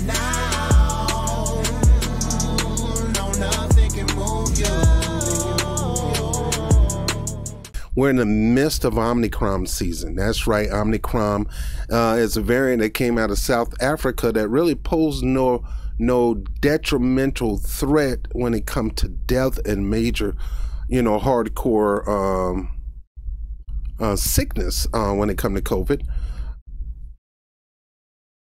Now, no, nothing can move you. We're in the midst of Omicron season. That's right, Omicron is a variant that came out of South Africa that really posed no detrimental threat when it comes to death and major, hardcore sickness when it comes to COVID.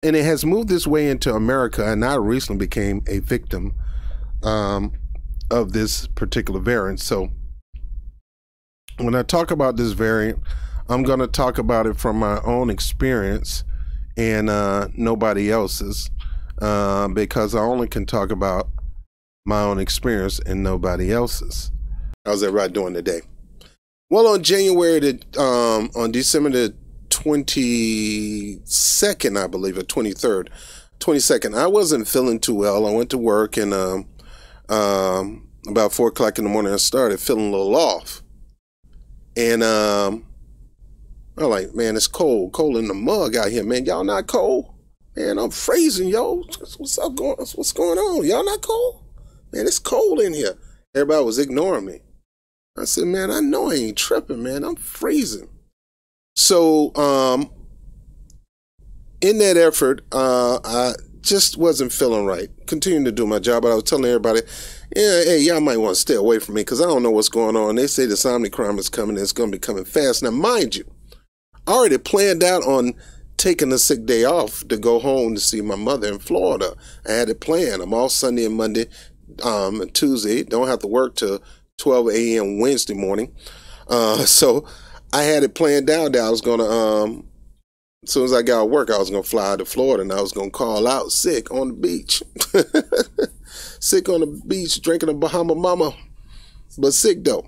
And it has moved its way into America, and I recently became a victim of this particular variant. So when I talk about this variant, I'm going to talk about it from my own experience and nobody else's, because I only can talk about my own experience and nobody else's. How's everybody doing today? Well, on December the 22nd, I believe, or 23rd, 22nd, I wasn't feeling too well. I went to work, and about 4 o'clock in the morning, I started feeling a little off. And I'm like, man, it's cold in the mug out here, man. Y'all not cold? Man, I'm freezing, yo. What's going on? Y'all not cold? Man, it's cold in here. Everybody was ignoring me. I said, man, I know I ain't tripping, man. I'm freezing. So, in that effort, I just wasn't feeling right. Continuing to do my job, but I was telling everybody, yeah, hey, y'all might want to stay away from me because I don't know what's going on. They say this Omicron is coming, and it's going to be coming fast. Now, mind you, I already planned out on taking a sick day off to go home to see my mother in Florida. I had it planned. I'm off Sunday and Monday, and Tuesday. Don't have to work till 12 a.m. Wednesday morning. So I had it planned out that I was going to, as soon as I got to work, I was going to fly to Florida, and I was going to call out sick on the beach. Sick on the beach, drinking a Bahama Mama, but sick though.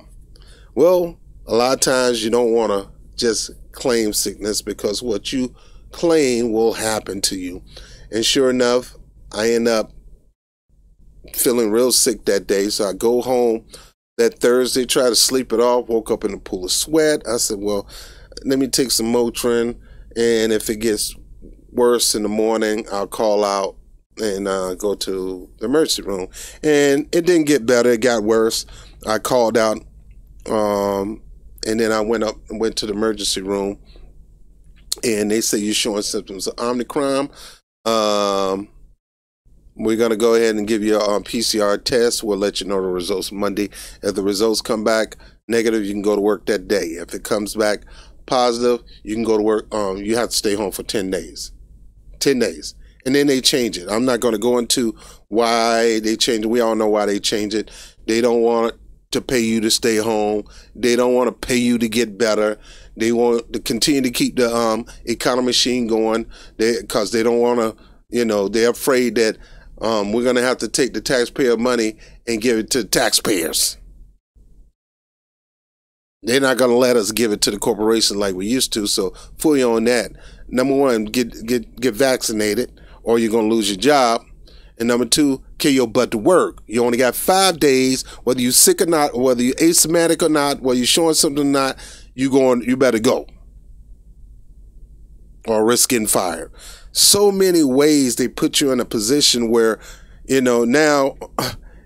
Well, a lot of times you don't want to just claim sickness because what you claim will happen to you. And sure enough, I end up feeling real sick that day. So I go home that Thursday, try to sleep it off, woke up in a pool of sweat. I said, well, let me take some Motrin, and if it gets worse in the morning, I'll call out and go to the emergency room. And it didn't get better, it got worse. I called out, and then I went to the emergency room, and they say you're showing symptoms of Omicron. We're going to go ahead and give you a PCR test. We'll let you know the results Monday. If the results come back negative, you can go to work that day. If it comes back positive, you can go to work. You have to stay home for 10 days. 10 days. And then they change it. I'm not going to go into why they change it. We all know why they change it. They don't want to pay you to stay home. They don't want to pay you to get better. They want to continue to keep the economy machine going because they don't want to, they're afraid that we're going to have to take the taxpayer money and give it to taxpayers. They're not going to let us give it to the corporation like we used to. So fully on that. Number one, get vaccinated, or you're going to lose your job. And number two, kill your butt to work. You only got 5 days, whether you're sick or not, whether you're asymptomatic or not, whether you're showing something or not, you better go. Or risk getting fired. So many ways they put you in a position where, now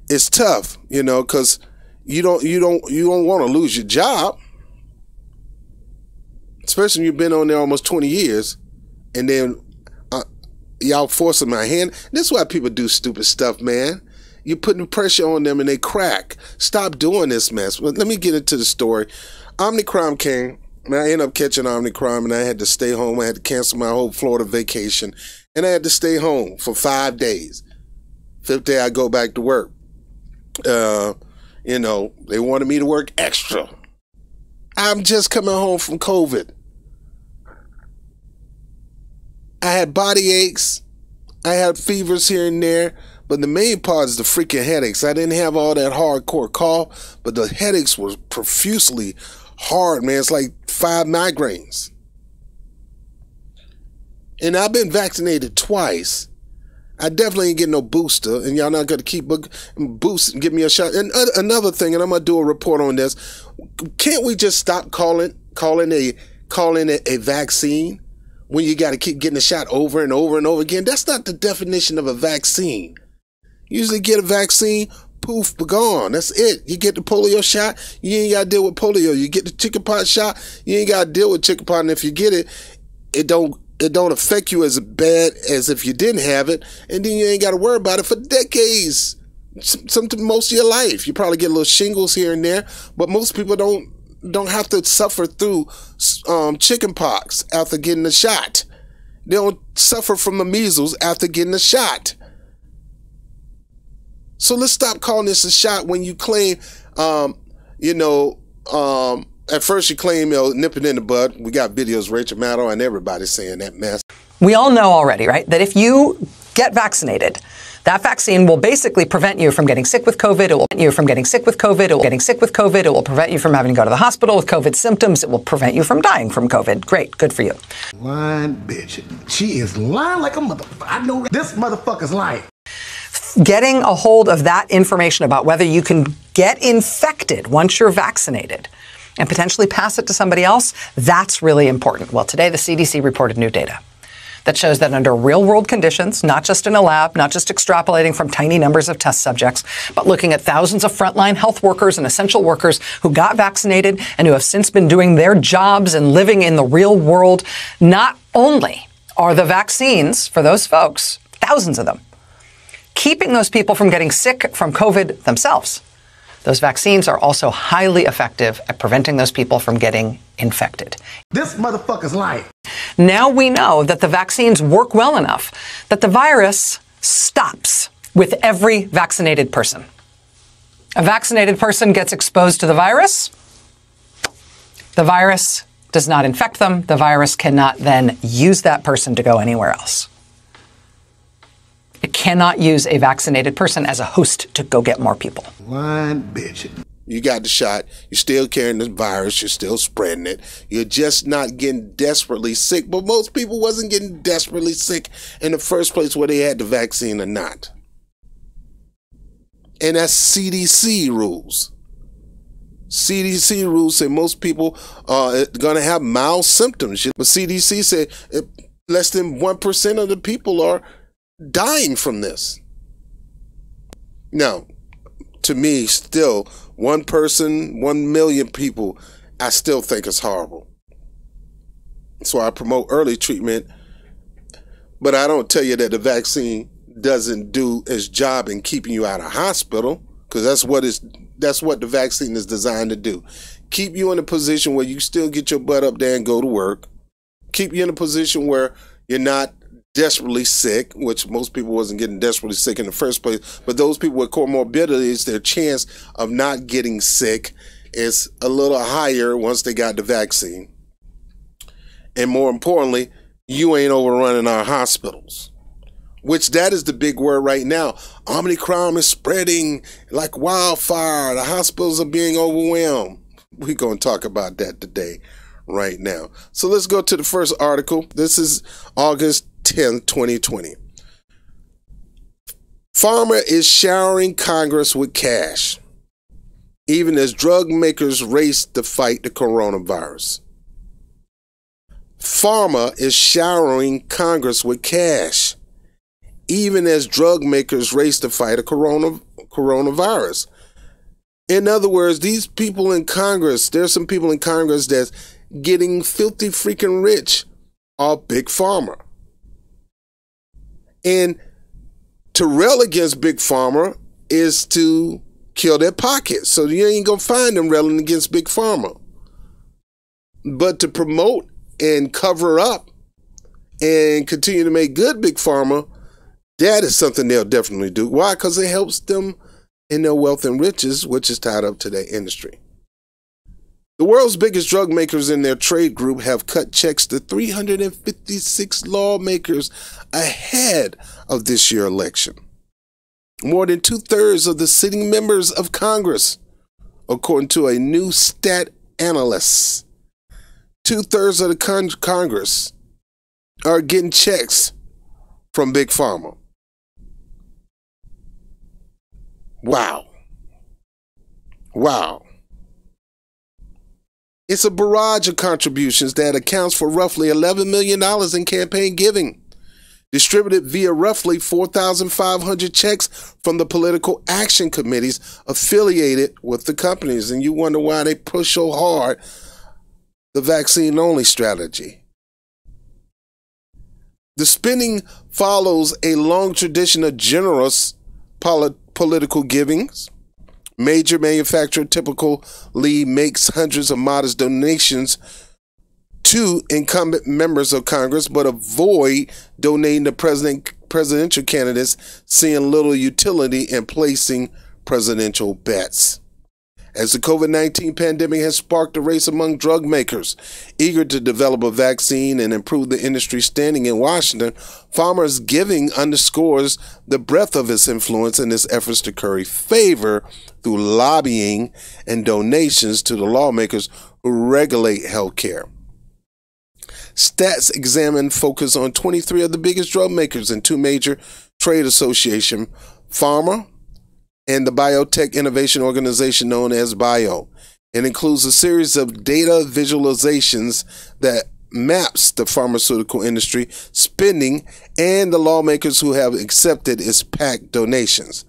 it's tough, because you don't want to lose your job. Especially when you've been on there almost 20 years, and then y'all forcing my hand. This is why people do stupid stuff, man. You're putting pressure on them and they crack. Stop doing this mess. But let me get into the story. Omicron came, and I ended up catching Omicron, and I had to stay home. I had to cancel my whole Florida vacation, and I had to stay home for 5 days. 5th day, I go back to work. They wanted me to work extra. I'm just coming home from COVID. I had body aches. I had fevers here and there. But the main part is the freaking headaches. I didn't have all that hardcore cough, but the headaches were profusely hard, man. It's like 5 migraines. And I've been vaccinated twice. I definitely ain't getting no booster, and y'all not going to keep boost and give me a shot. And another thing, and I'm going to do a report on this. Can't we just stop calling it a vaccine? when you got to keep getting the shot over and over and over again. That's not the definition of a vaccine. You usually get a vaccine, poof, gone. That's it. You get the polio shot, you ain't got to deal with polio. You get the chickenpox shot, you ain't got to deal with chickenpox. And if you get it, it don't affect you as bad as if you didn't have it. And then you ain't got to worry about it for decades. Most of your life. You probably get little shingles here and there, but most people don't have to suffer through chickenpox after getting the shot. They don't suffer from the measles after getting the shot. So let's stop calling this a shot when you claim, at first you claim, nip it in the bud. We got videos, Rachel Maddow and everybody saying that mess. We all know already, right, that if you get vaccinated, that vaccine will basically prevent you from getting sick with COVID. It will prevent you from getting sick with COVID. It will getting sick with COVID. It will prevent you from having to go to the hospital with COVID symptoms. It will prevent you from dying from COVID. Great. Good for you. Lying bitch. She is lying like a motherfucker. I know this motherfucker's lying. Getting a hold of that information about whether you can get infected once you're vaccinated and potentially pass it to somebody else, that's really important. Well, today the CDC reported new data that shows that under real-world conditions, not just in a lab, not just extrapolating from tiny numbers of test subjects, but looking at thousands of frontline health workers and essential workers who got vaccinated and who have since been doing their jobs and living in the real world, not only are the vaccines for those folks, thousands of them, keeping those people from getting sick from COVID themselves, those vaccines are also highly effective at preventing those people from getting infected. This motherfucker's lying. Now we know that the vaccines work well enough that the virus stops with every vaccinated person. A vaccinated person gets exposed to the virus does not infect them. The virus cannot then use that person to go anywhere else. It cannot use a vaccinated person as a host to go get more people. Lying bitch. You got the shot. You're still carrying the virus. You're still spreading it. You're just not getting desperately sick. But most people wasn't getting desperately sick in the first place, whether they had the vaccine or not. And that's CDC rules. CDC rules say most people are going to have mild symptoms. But CDC said less than 1% of the people are dying from this. Now, to me, still, 1 person, 1 million people, I still think it's horrible. So I promote early treatment, but I don't tell you that the vaccine doesn't do its job in keeping you out of hospital, because that's what the vaccine is designed to do. Keep you in a position where you still get your butt up there and go to work. Keep you in a position where you're not desperately sick, which most people wasn't getting desperately sick in the first place. But those people with comorbidities, their chance of not getting sick is a little higher once they got the vaccine. And more importantly, you ain't overrunning our hospitals, which that is the big word right now. Omicron is spreading like wildfire. The hospitals are being overwhelmed. We're going to talk about that today, right now. So let's go to the first article. This is August 10th, 2020. Pharma is showering Congress with cash, even as drug makers race to fight the coronavirus. Pharma is showering Congress with cash, even as drug makers race to fight a coronavirus. In other words, these people in Congress, there's some people in Congress that's getting filthy freaking rich off Big Pharma. And to rail against Big Pharma is to kill their pockets. So you ain't going to find them railing against Big Pharma. But to promote and cover up and continue to make good Big Pharma, that is something they'll definitely do. Why? Because it helps them in their wealth and riches, which is tied up to their industry. The world's biggest drug makers in their trade group have cut checks to 356 lawmakers ahead of this year's election. More than 2/3 of the sitting members of Congress, according to a new stat analyst. 2/3 of the Congress are getting checks from Big Pharma. Wow. Wow. It's a barrage of contributions that accounts for roughly $11 million in campaign giving, distributed via roughly 4,500 checks from the political action committees affiliated with the companies. And you wonder why they push so hard the vaccine-only strategy. The spending follows a long tradition of generous political givings. Major manufacturer typically makes hundreds of modest donations to incumbent members of Congress, but avoid donating to presidential candidates, seeing little utility in placing presidential bets. As the COVID-19 pandemic has sparked a race among drug makers eager to develop a vaccine and improve the industry standing in Washington, Pharma's giving underscores the breadth of its influence in its efforts to curry favor through lobbying and donations to the lawmakers who regulate healthcare. Stats examined focus on 23 of the biggest drug makers and two major trade associations, Pharma and the Biotech Innovation Organization known as BIO. It includes a series of data visualizations that maps the pharmaceutical industry spending and the lawmakers who have accepted its PAC donations.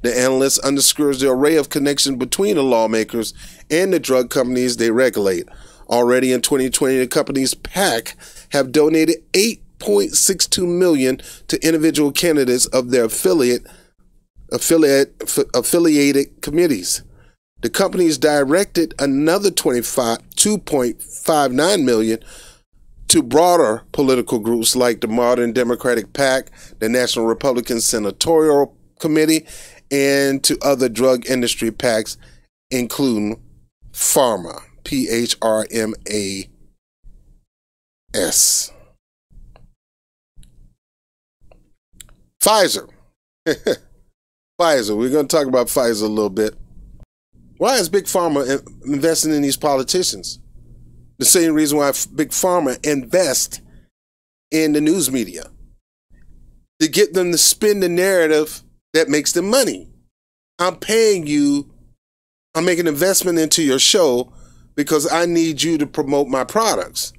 The analyst underscores the array of connections between the lawmakers and the drug companies they regulate. Already in 2020, the company's PAC have donated $8.62 million to individual candidates of their affiliated committees. The companies directed another $2.59 million to broader political groups like the Modern Democratic PAC, the National Republican Senatorial Committee, and to other drug industry PACs, including Pharma, PHRMAS. Pfizer. Pfizer. We're going to talk about Pfizer a little bit. Why is Big Pharma investing in these politicians? The same reason why Big Pharma invests in the news media. To get them to spin the narrative that makes them money. I'm paying you. I'm making an investment into your show because I need you to promote my products.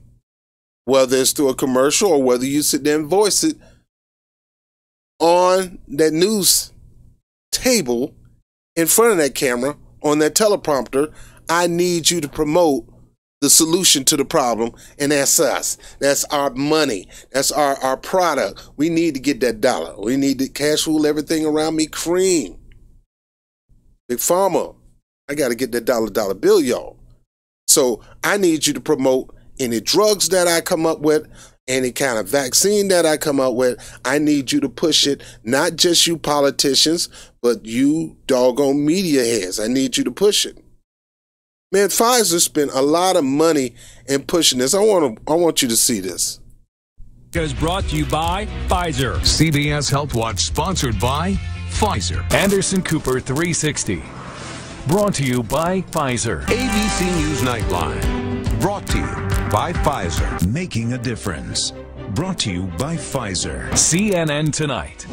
Whether it's through a commercial or whether you sit there and voice it on that news table in front of that camera on that teleprompter, I need you to promote the solution to the problem, and that's us. That's our money. That's our product. We need to get that dollar. We need to cash rule everything around me cream. Big Pharma, I got to get that dollar bill, y'all. So I need you to promote any drugs that I come up with, any kind of vaccine that I come up with. I need you to push it, not just you politicians, but you doggone media heads. I need you to push it. Man, Pfizer spent a lot of money in pushing this. I want you to see this. Is brought to you by Pfizer. CBS Health Watch sponsored by Pfizer. Anderson Cooper 360. Brought to you by Pfizer. ABC News Nightline. Brought to you by Pfizer. Making a difference. Brought to you by Pfizer. CNN Tonight.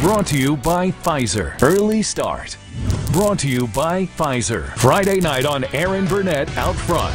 Brought to you by Pfizer. Early Start. Brought to you by Pfizer. Friday night on Aaron Burnett Out Front.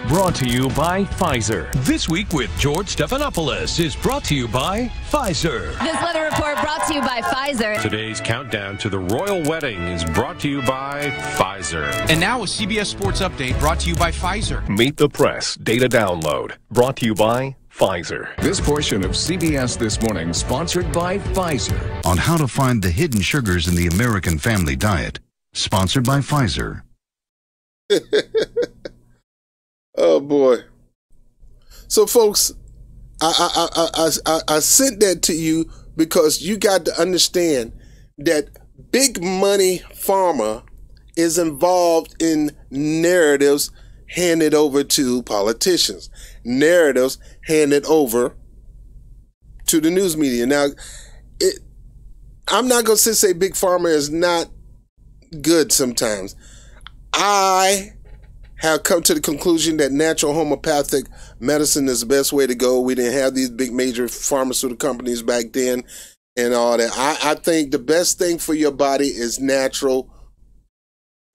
Brought to you by Pfizer. This Week with George Stephanopoulos is brought to you by Pfizer. This weather report brought to you by Pfizer. Today's countdown to the royal wedding is brought to you by Pfizer. And now a CBS Sports Update brought to you by Pfizer. Meet the Press Data Download brought to you by Pfizer. This portion of CBS This Morning sponsored by Pfizer. On how to find the hidden sugars in the American family diet. Sponsored by Pfizer. Oh boy. So folks, I sent that to you because you got to understand that big money pharma is involved in narratives handed over to politicians, narratives handed over to the news media. Now, I'm not going to say big pharma is not good sometimes. I have come to the conclusion that natural homeopathic medicine is the best way to go. We didn't have these big major pharmaceutical companies back then and all that. I think the best thing for your body is natural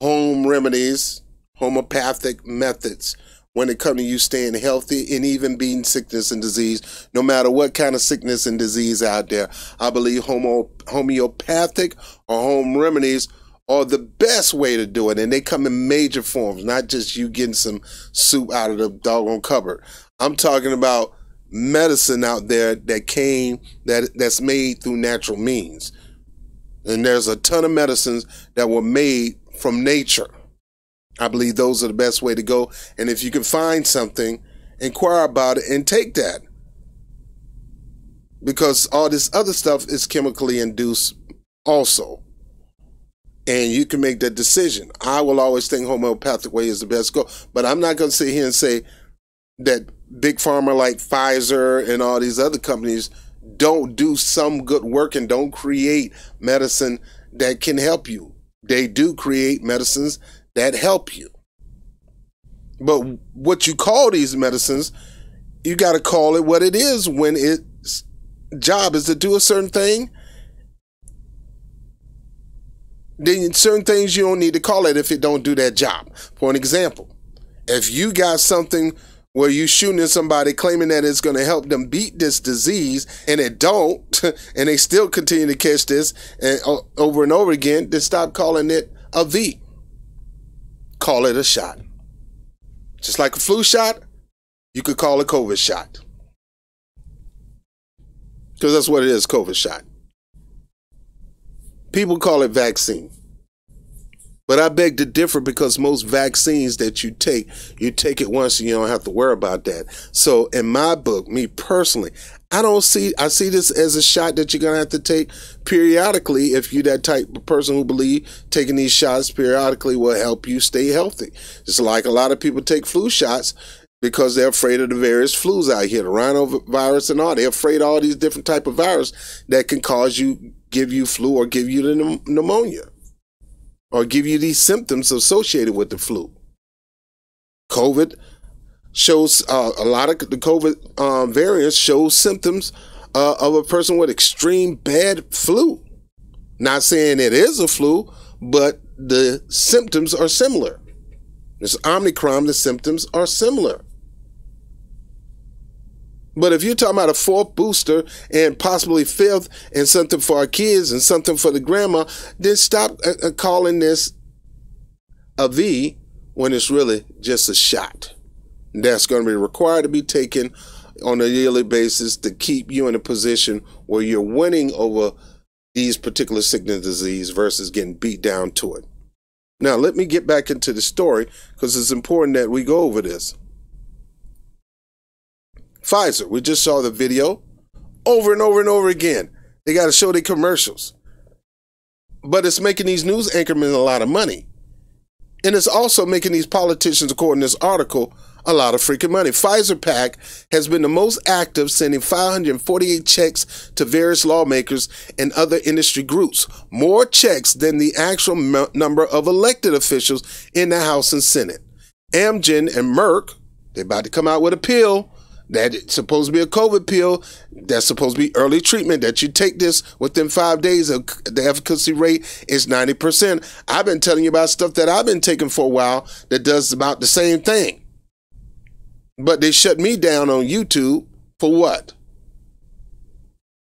home remedies, homeopathic methods, when it comes to you staying healthy and even beating sickness and disease, no matter what kind of sickness and disease out there. I believe homeopathic or home remedies are the best way to do it, and they come in major forms, not just you getting some soup out of the doggone cupboard. I'm talking about medicine out there that's made through natural means. And there's a ton of medicines that were made from nature. I believe those are the best way to go. And if you can find something, inquire about it and take that. Because all this other stuff is chemically induced also. And you can make that decision. I will always think homeopathic way is the best go. But I'm not going to sit here and say that big pharma like Pfizer and all these other companies don't do some good work and don't create medicine that can help you. They do create medicines that help you. But what you call these medicines, you got to call it what it is when its job is to do a certain thing. Then certain things you don't need to call it if it don't do that job. For an example, if you got something where you shooting at somebody claiming that it's going to help them beat this disease and it don't, and they still continue to catch this and over and over again, then stop calling it a V. Call it a shot. Just like a flu shot, you could call it COVID shot. Because that's what it is, COVID shot. People call it vaccine. But I beg to differ because most vaccines that you take it once and you don't have to worry about that. So in my book, me personally, I see this as a shot that you're going to have to take periodically if you're that type of person who believe taking these shots periodically will help you stay healthy. It's like a lot of people take flu shots because they're afraid of the various flus out here, the rhinovirus and all. They're afraid of all these different type of virus that can give you flu or give you the pneumonia, or give you these symptoms associated with the flu. COVID shows, a lot of the COVID variants show symptoms of a person with extreme bad flu. Not saying it is a flu, but the symptoms are similar. This Omicron, the symptoms are similar. But if you're talking about a fourth booster and possibly fifth and something for our kids and something for the grandma, then stop calling this a V when it's really just a shot. That's going to be required to be taken on a yearly basis to keep you in a position where you're winning over these particular sickness and disease versus getting beat down to it. Now, let me get back into the story because it's important that we go over this. Pfizer, we just saw the video over and over and over again. They got to show their commercials. But it's making these news anchormen a lot of money. And it's also making these politicians, according to this article, a lot of freaking money. Pfizer PAC has been the most active, sending 548 checks to various lawmakers and other industry groups. More checks than the actual number of elected officials in the House and Senate. Amgen and Merck, they're about to come out with a pill. That's supposed to be a COVID pill. That's supposed to be early treatment. That you take this within 5 days. The efficacy rate is 90%. I've been telling you about stuff that I've been taking for a while that does about the same thing. But they shut me down on YouTube for what?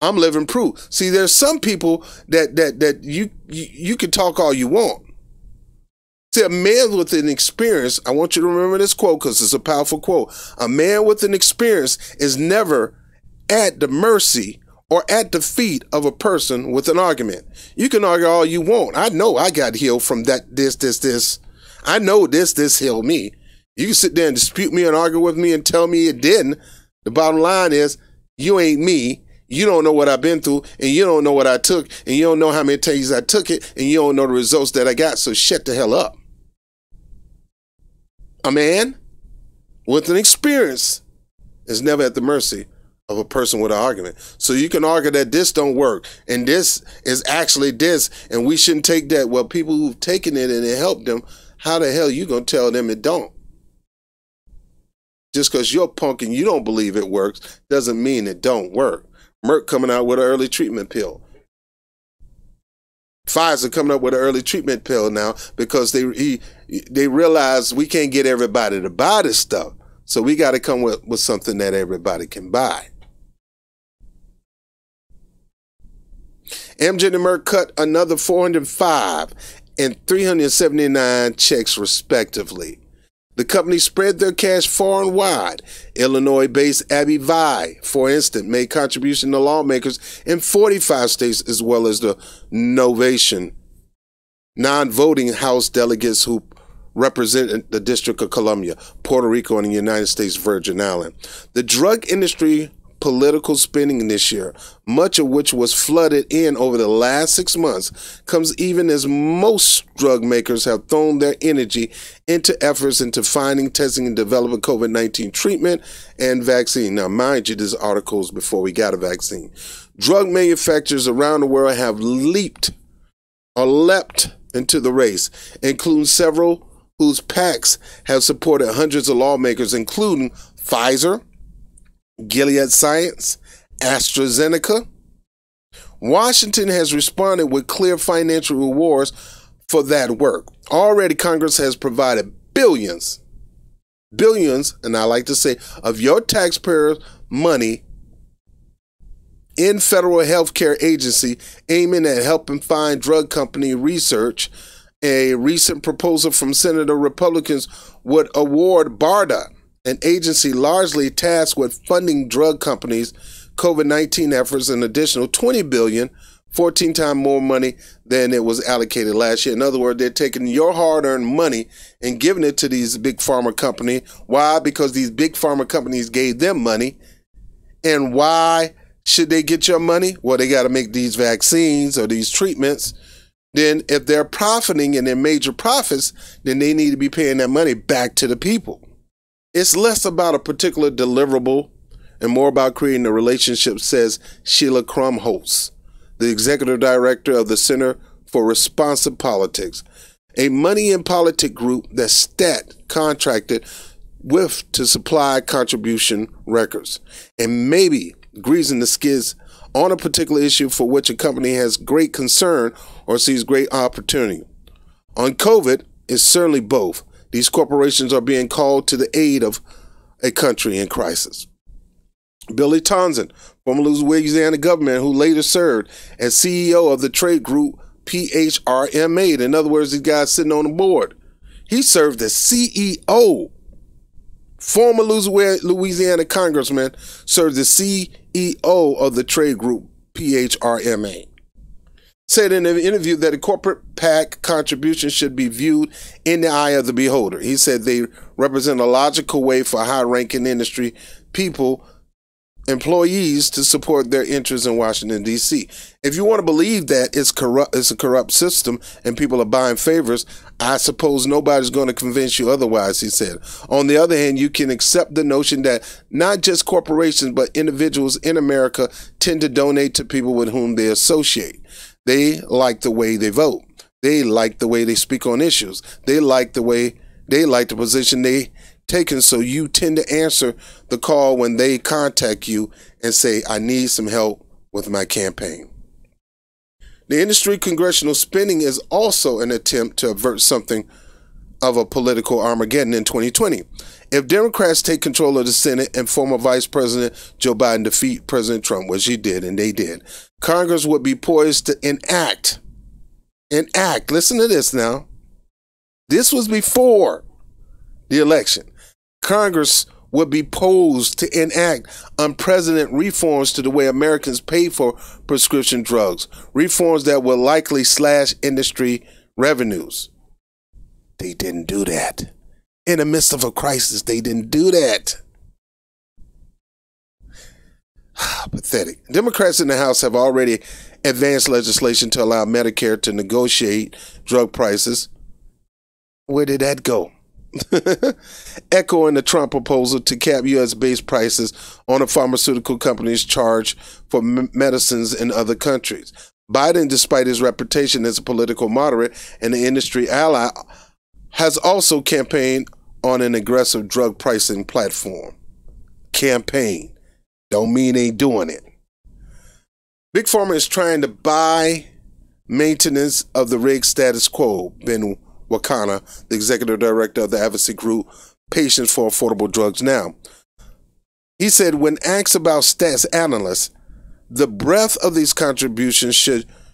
I'm living proof. See, there's some people that you can talk all you want. See, a man with an experience, I want you to remember this quote because it's a powerful quote. A man with an experience is never at the mercy or at the feet of a person with an argument. You can argue all you want. I know I got healed from that, this. I know this healed me. You can sit there and dispute me and argue with me and tell me it didn't. The bottom line is, you ain't me. You don't know what I've been through, and you don't know what I took, and you don't know how many times I took it, and you don't know the results that I got, so shut the hell up. A man with an experience is never at the mercy of a person with an argument. So you can argue that this don't work, and this is actually this, and we shouldn't take that. Well, people who've taken it and it helped them, how the hell you gonna tell them it don't? Just because you're punk and you don't believe it works doesn't mean it don't work. Merck coming out with an early treatment pill. Pfizer coming up with an early treatment pill now because they realize we can't get everybody to buy this stuff. So we got to come with something that everybody can buy. Amgen and Merck cut another 405 and 379 checks respectively. The companies spread their cash far and wide. Illinois-based Abby Vi, for instance, made contribution to lawmakers in 45 states, as well as the Novation, non-voting House delegates who represent the District of Columbia, Puerto Rico, and the United States Virgin Islands. The drug industry political spending this year, much of which was flooded in over the last 6 months, comes even as most drug makers have thrown their energy into efforts into finding, testing, and developing COVID-19 treatment and vaccine. Now, mind you, this article is before we got a vaccine. Drug manufacturers around the world have leapt into the race, including several whose PACs have supported hundreds of lawmakers, including Pfizer, Gilead Science, AstraZeneca. Washington has responded with clear financial rewards for that work. Already, Congress has provided billions, and I like to say, of your taxpayers' money in federal healthcare agency aiming at helping find drug company research. A recent proposal from Senator Republicans would award BARDA, an agency largely tasked with funding drug companies' COVID-19 efforts, an additional $20 billion, 14 times more money than it was allocated last year. In other words, they're taking your hard-earned money and giving it to these big pharma companies. Why? Because these big pharma companies gave them money. And why should they get your money? Well, they got to make these vaccines or these treatments. Then if they're profiting and they're major profits, then they need to be paying that money back to the people. It's less about a particular deliverable and more about creating a relationship, says Sheila Krumholtz, the executive director of the Center for Responsive Politics, a money in politics group that STAT contracted with to supply contribution records, and maybe greasing the skids on a particular issue for which a company has great concern or sees great opportunity. On COVID, it's certainly both. These corporations are being called to the aid of a country in crisis. Billy Townsend, former Louisiana governor who later served as CEO of the trade group PHRMA. In other words, these guys sitting on the board. He served as CEO. Former Louisiana congressman served as CEO of the trade group PHRMA. Said in an interview that a corporate PAC contribution should be viewed in the eye of the beholder. He said they represent a logical way for high-ranking industry people, employees, to support their interests in Washington, D.C. If you want to believe that it's a corrupt system and people are buying favors, I suppose nobody's going to convince you otherwise, he said. On the other hand, you can accept the notion that not just corporations, but individuals in America tend to donate to people with whom they associate. They like the way they vote. They like the way they speak on issues. They like the position they taken, so you tend to answer the call when they contact you and say, I need some help with my campaign. The industry congressional spending is also an attempt to avert something of a political Armageddon in 2020. If Democrats take control of the Senate and former Vice President Joe Biden defeat President Trump, which he did, and they did, Congress would be poised to enact, listen to this now. This was before the election. Congress would be posed to enact unprecedented reforms to the way Americans pay for prescription drugs, reforms that will likely slash industry revenues. They didn't do that. In the midst of a crisis, they didn't do that. Pathetic. Democrats in the House have already advanced legislation to allow Medicare to negotiate drug prices. Where did that go? Echoing the Trump proposal to cap U.S.-based prices on the pharmaceutical companies' charge for medicines in other countries. Biden, despite his reputation as a political moderate and an industry ally, has also campaigned on an aggressive drug pricing platform. Campaign. Don't mean ain't doing it. Big Pharma is trying to buy maintenance of the rigged status quo, Ben Wakana, the executive director of the advocacy group Patients for Affordable Drugs Now. He said, when asked about stats analysts, the breadth of these contributions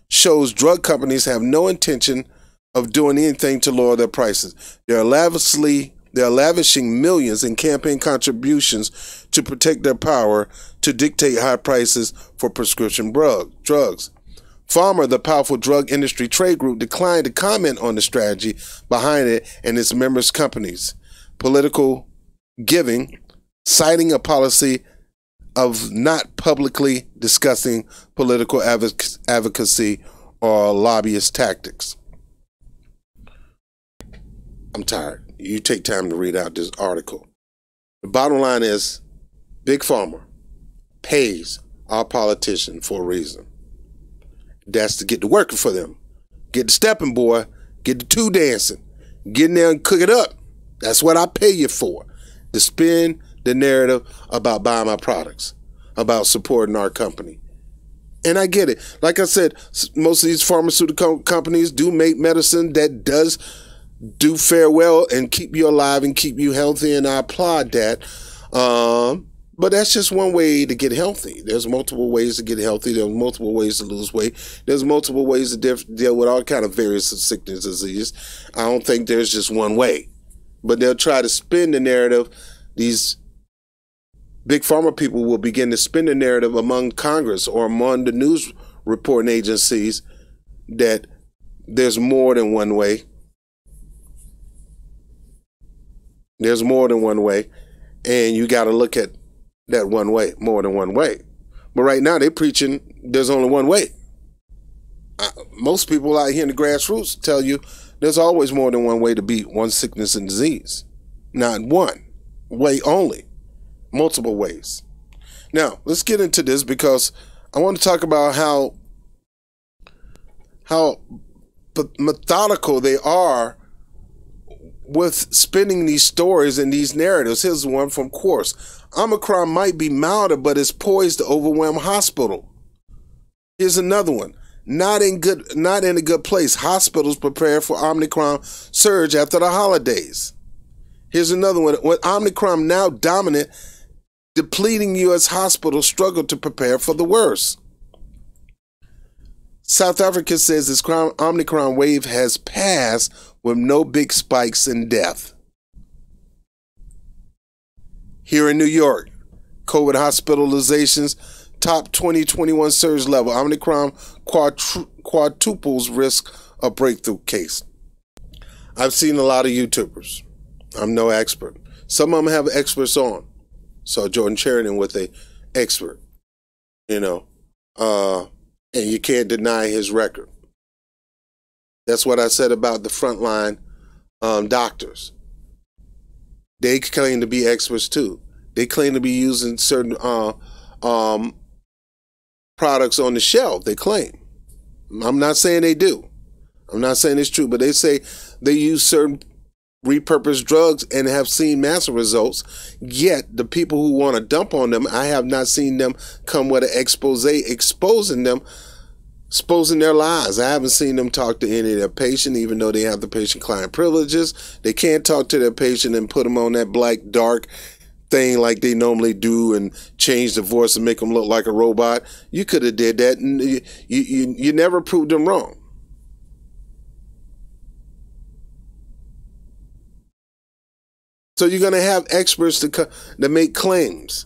shows drug companies have no intention of doing anything to lower their prices. They're lavishing millions in campaign contributions to protect their power to dictate high prices for prescription drugs. Pharma, the powerful drug industry trade group, declined to comment on the strategy behind it and its members' companies' political giving, citing a policy of not publicly discussing political advocacy or lobbyist tactics. I'm tired. You take time to read out this article. The bottom line is, Big Pharma pays our politicians for a reason. That's to get to working for them. Get to stepping, boy. Get the two dancing. Get in there and cook it up. That's what I pay you for. To spin the narrative about buying my products, about supporting our company. And I get it. Like I said, most of these pharmaceutical companies do make medicine that does do fare well and keep you alive and keep you healthy, and I applaud that. But that's just one way to get healthy. There's multiple ways to get healthy. There's multiple ways to lose weight. There's multiple ways to deal with all kind of various sickness and disease. I don't think there's just one way. But they'll try to spin the narrative. These big pharma people will begin to spin the narrative among Congress or among the news reporting agencies that there's more than one way. There's more than one way. And you got to look at that one way, more than one way. But right now they're preaching there's only one way. Most people out here in the grassroots tell you there's always more than one way to beat one sickness and disease. Not one way only. Multiple ways. Now, let's get into this because I want to talk about how methodical they are with spinning these stories and these narratives. Here's one from Quartz. Omicron might be milder, but is poised to overwhelm hospital. Here's another one. Not in a good place. Hospitals prepare for Omicron surge after the holidays. Here's another one. With Omicron now dominant, depleting U.S. hospitals struggle to prepare for the worst. South Africa says its Omicron wave has passed with no big spikes in death. Here in New York, COVID hospitalizations top 2021 surge level. Omicron quadruples risk of breakthrough case. I've seen a lot of YouTubers. I'm no expert. Some of them have experts on. So Jordan Sheridan with an expert, and you can't deny his record. That's what I said about the frontline doctors. They claim to be experts too. They claim to be using certain products on the shelf. They claim. I'm not saying they do. I'm not saying it's true, but they say they use certain repurposed drugs and have seen massive results. Yet the people who want to dump on them, I have not seen them come with an expose exposing their lies. I haven't seen them talk to any of their patient, even though they have the patient-client privileges. They can't talk to their patient and put them on that black, dark thing like they normally do and change the voice and make them look like a robot. You could have did that, and you never proved them wrong. So you're going to have experts to make claims.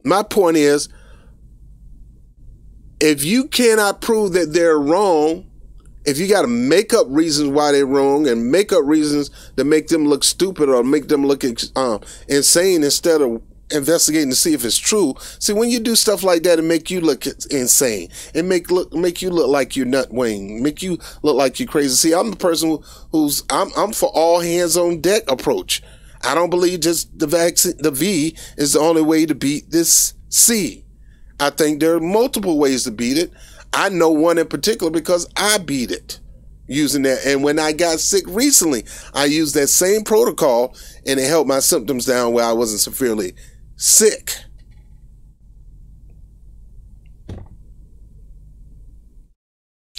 My point is, if you cannot prove that they're wrong, if you got to make up reasons why they're wrong and make up reasons to make them look stupid or make them look insane instead of investigating to see if it's true. See, when you do stuff like that, it make you look insane. It make you look like you're nutwing. Make you look like you're crazy. See, I'm the person who's I'm for all hands on deck approach. I don't believe just the vaccine, the V is the only way to beat this C. I think there are multiple ways to beat it. I know one in particular because I beat it using that. And when I got sick recently, I used that same protocol and it helped my symptoms down where I wasn't severely sick.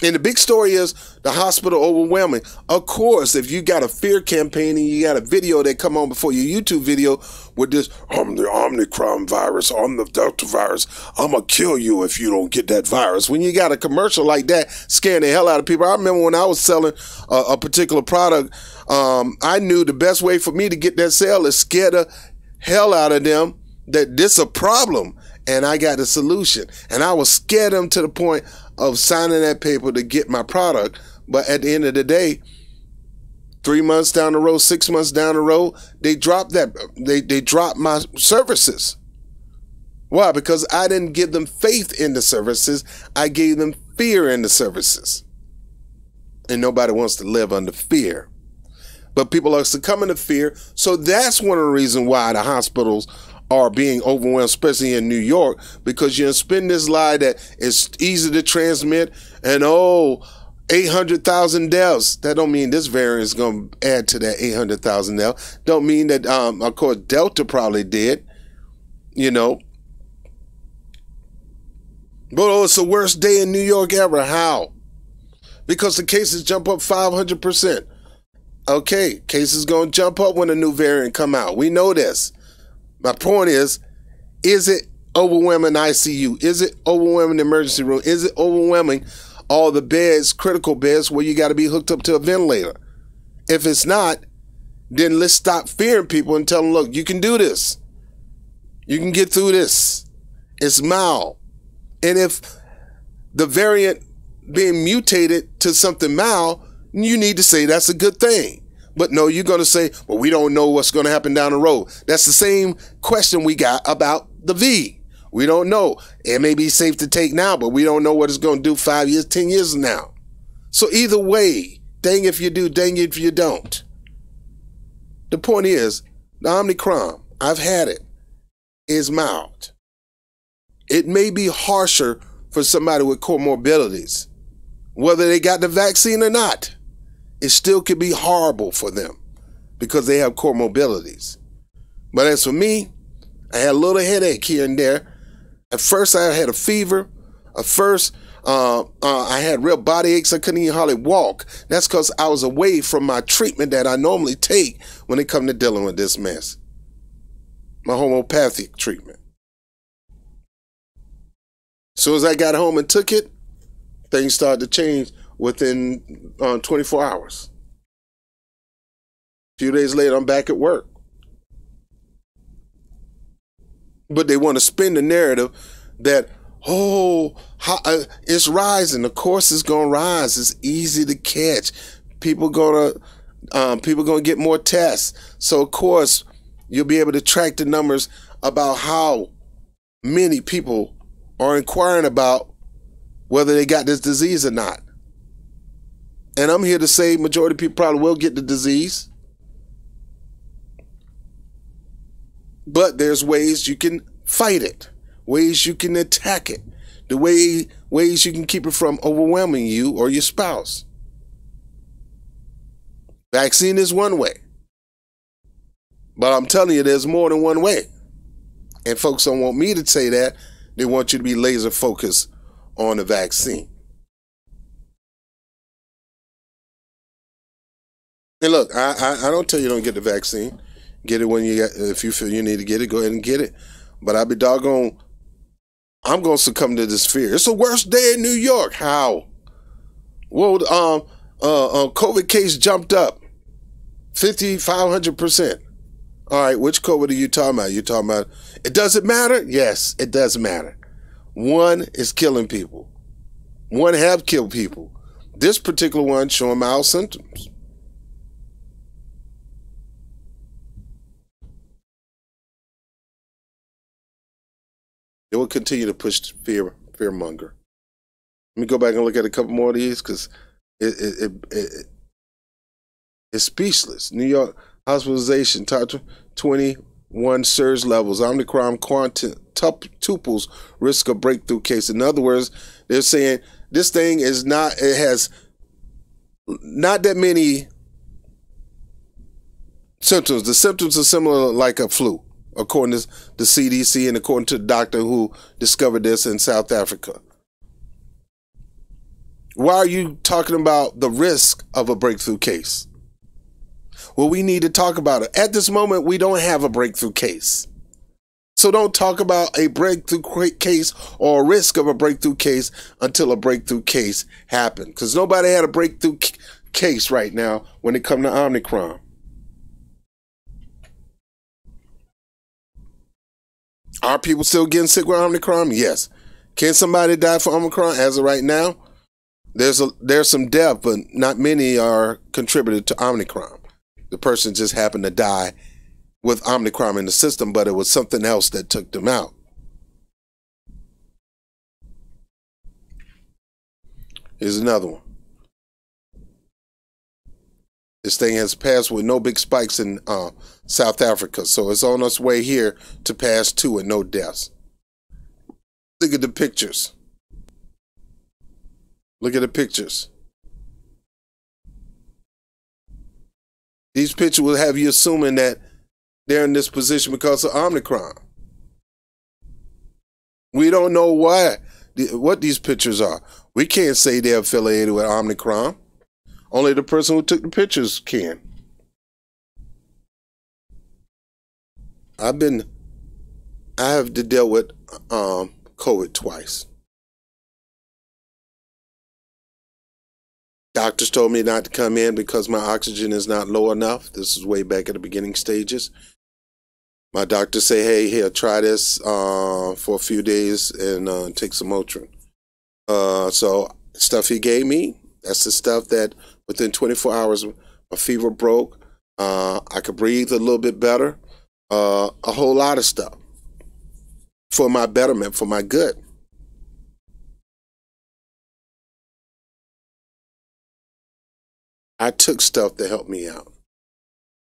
And the big story is the hospital overwhelming. Of course, if you got a fear campaign and you got a video that come on before your YouTube video with this, I'm the Omicron virus, I'm the Delta virus, I'm going to kill you if you don't get that virus. When you got a commercial like that scaring the hell out of people. I remember when I was selling a particular product, I knew the best way for me to get that sale is scare the hell out of them that this is a problem. And I got a solution. And I was scared them to the point of signing that paper to get my product. But at the end of the day, 3 months down the road, 6 months down the road, they dropped that. They dropped my services. Why? Because I didn't give them faith in the services. I gave them fear in the services. And nobody wants to live under fear. But people are succumbing to fear. So that's one of the reasons why the hospitals are being overwhelmed, especially in New York, because you spin this lie that it's easy to transmit and 800,000 deaths. That don't mean this variant is going to add to that 800,000 deaths. Don't mean that, of course, Delta probably did, you know. But it's the worst day in New York ever. How? Because the cases jump up 500%. Okay, cases going to jump up when a new variant come out. We know this. My point is it overwhelming ICU? Is it overwhelming the emergency room? Is it overwhelming all the beds, critical beds, where you got to be hooked up to a ventilator? If it's not, then let's stop fearing people and tell them, look, you can do this. You can get through this. It's mild. And if the variant being mutated to something mild, you need to say that's a good thing. But no, you're going to say, well, we don't know what's going to happen down the road. That's the same question we got about the V. We don't know. It may be safe to take now, but we don't know what it's going to do 5 years, 10 years from now. So either way, dang if you do, dang if you don't. The point is, the Omicron, I've had it, is mild. It may be harsher for somebody with comorbidities, whether they got the vaccine or not. It still could be horrible for them because they have comorbidities. But as for me, I had a little headache here and there. At first, I had a fever. At first, I had real body aches. I couldn't even hardly walk. That's because I was away from my treatment that I normally take when it comes to dealing with this mess. My homeopathic treatment. As soon as I got home and took it, things started to change within 24 hours. A few days later, I'm back at work. But they want to spin the narrative that, it's rising. Of course it's going to rise. It's easy to catch. People going to get more tests. So, of course, you'll be able to track the numbers about how many people are inquiring about whether they got this disease or not. And I'm here to say majority of people probably will get the disease. But there's ways you can fight it, ways you can attack it, ways you can keep it from overwhelming you or your spouse. Vaccine is one way. But I'm telling you, there's more than one way. And folks don't want me to say that. They want you to be laser focused on the vaccine. And look, I don't tell you don't get the vaccine. Get it when you get, if you feel you need to get it, go ahead and get it. But I'll be doggone, I'm going to succumb to this fear. It's the worst day in New York. How? Well, COVID case jumped up 500%. All right, which COVID are you talking about? You talking about, it doesn't matter? Yes, it does matter. One is killing people. One have killed people. This particular one showing mild symptoms. It will continue to push fear monger. Let me go back and look at a couple more of these because it's speechless. New York hospitalization top 21 surge levels. Omicron quintuples risk of breakthrough case. In other words, they're saying this thing is not. It has not that many symptoms. The symptoms are similar like a flu, according to the CDC and according to the doctor who discovered this in South Africa. Why are you talking about the risk of a breakthrough case? Well, we need to talk about it. At this moment, we don't have a breakthrough case. So don't talk about a breakthrough case or a risk of a breakthrough case until a breakthrough case happened. Because nobody had a breakthrough case right now when it comes to Omicron. Are people still getting sick with Omicron? Yes. Can somebody die for Omicron? As of right now, there's some death, but not many are contributed to Omicron. The person just happened to die with Omicron in the system, but it was something else that took them out. Here's another one. This thing has passed with no big spikes in South Africa, so it's on its way here to pass too with no deaths. Look at the pictures. Look at the pictures. These pictures will have you assuming that they're in this position because of Omicron. We don't know what these pictures are. We can't say they're affiliated with Omicron. Only the person who took the pictures can. I have to deal with COVID twice. Doctors told me not to come in because my oxygen is not low enough. This is way back at the beginning stages. My doctor say, hey, here, try this for a few days and take some Motrin. So stuff he gave me, that's the stuff that within 24 hours, my fever broke. I could breathe a little bit better. A whole lot of stuff for my betterment, for my good. I took stuff to help me out.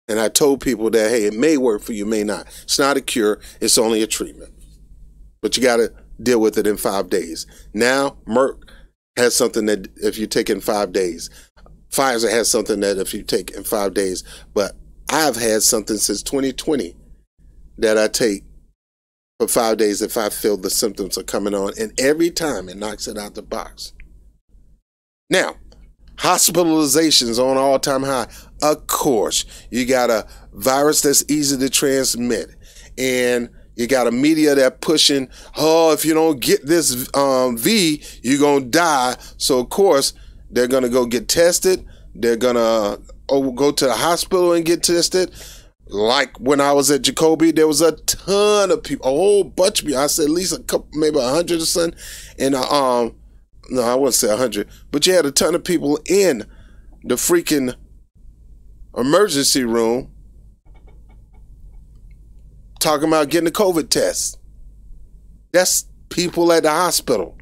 And I told people that, hey, it may work for you, may not. It's not a cure. It's only a treatment. But you got to deal with it in 5 days. Now, Merck has something that if you take in 5 days. Pfizer has something that if you take in 5 days. But I've had something since 2020 that I take for 5 days if I feel the symptoms are coming on. And every time it knocks it out the box. Now, hospitalizations on all-time high. Of course, you got a virus that's easy to transmit. And you got a media that pushing, oh, if you don't get this V, you're going to die. So, of course, they're going to go get tested. They're going to go to the hospital and get tested. Like when I was at Jacoby, there was a ton of people, a whole bunch of people. I said at least a couple, maybe 100 or something. And no, I wouldn't say 100, but you had a ton of people in the freaking emergency room talking about getting a COVID test. That's people at the hospital.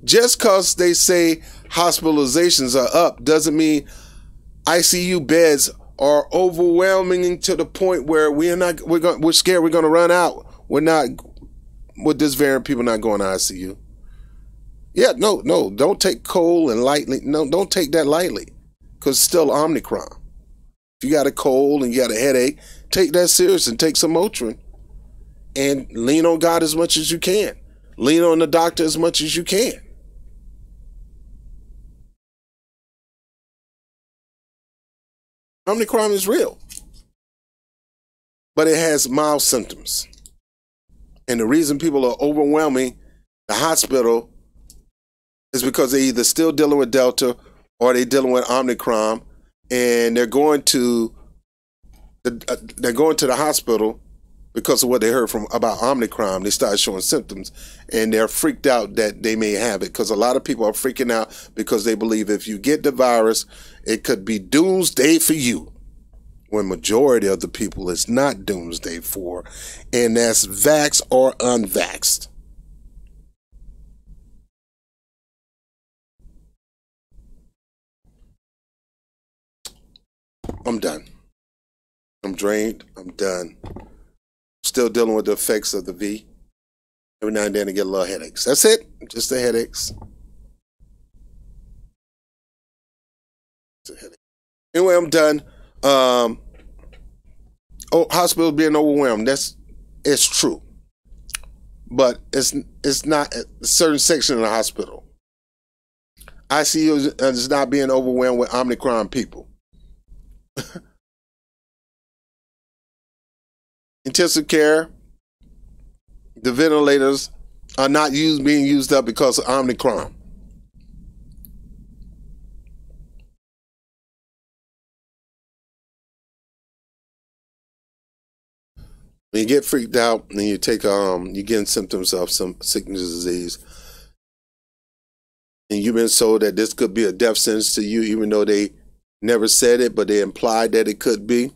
Just because they say hospitalizations are up doesn't mean ICU beds are overwhelming to the point where we're scared we're going to run out. We're not, with this variant, people not going to ICU. Yeah, no, don't take cold and lightly. No, don't take that lightly because it's still Omicron. If you got a cold and you got a headache, take that serious and take some Motrin and lean on God as much as you can. Lean on the doctor as much as you can. Omicron is real, but it has mild symptoms. And the reason people are overwhelming the hospital is because they're either still dealing with Delta or they're dealing with Omicron, and they're going to the hospital because of what they heard about Omicron. They started showing symptoms, and they're freaked out that they may have it because a lot of people are freaking out because they believe if you get the virus, it could be doomsday for you. When majority of the people it's not doomsday for, and that's vaxxed or unvaxxed. I'm done. I'm drained. I'm done. Still dealing with the effects of the V. Every now and then I get a little headaches. That's it. Just the headaches. Anyway, I'm done. Hospitals being overwhelmed. It's true. But it's not a certain section of the hospital. ICU is not being overwhelmed with Omicron people. Intensive care, the ventilators are not being used up because of Omicron. When you get freaked out and you take you're getting symptoms of some sickness disease, and you've been told that this could be a death sentence to you, even though they never said it, but they implied that it could be. Of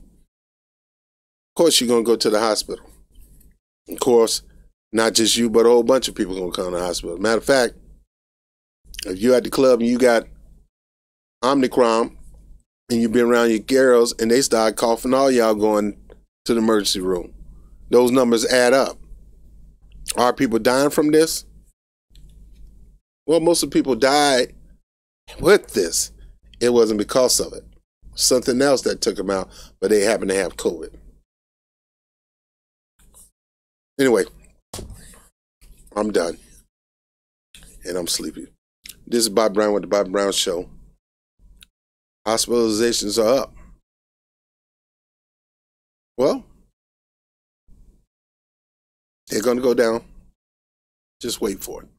course, you're going to go to the hospital. Of course, not just you, but a whole bunch of people are going to come to the hospital. Matter of fact, if you're at the club and you got Omicron and you've been around your girls and they start coughing, all y'all going to the emergency room. Those numbers add up. Are people dying from this? Well, most of the people died with this. It wasn't because of it. Something else that took them out, but they happen to have COVID. Anyway, I'm done. And I'm sleepy. This is Bob Brown with the Bob Brown Show. Hospitalizations are up. Well, they're going to go down. Just wait for it.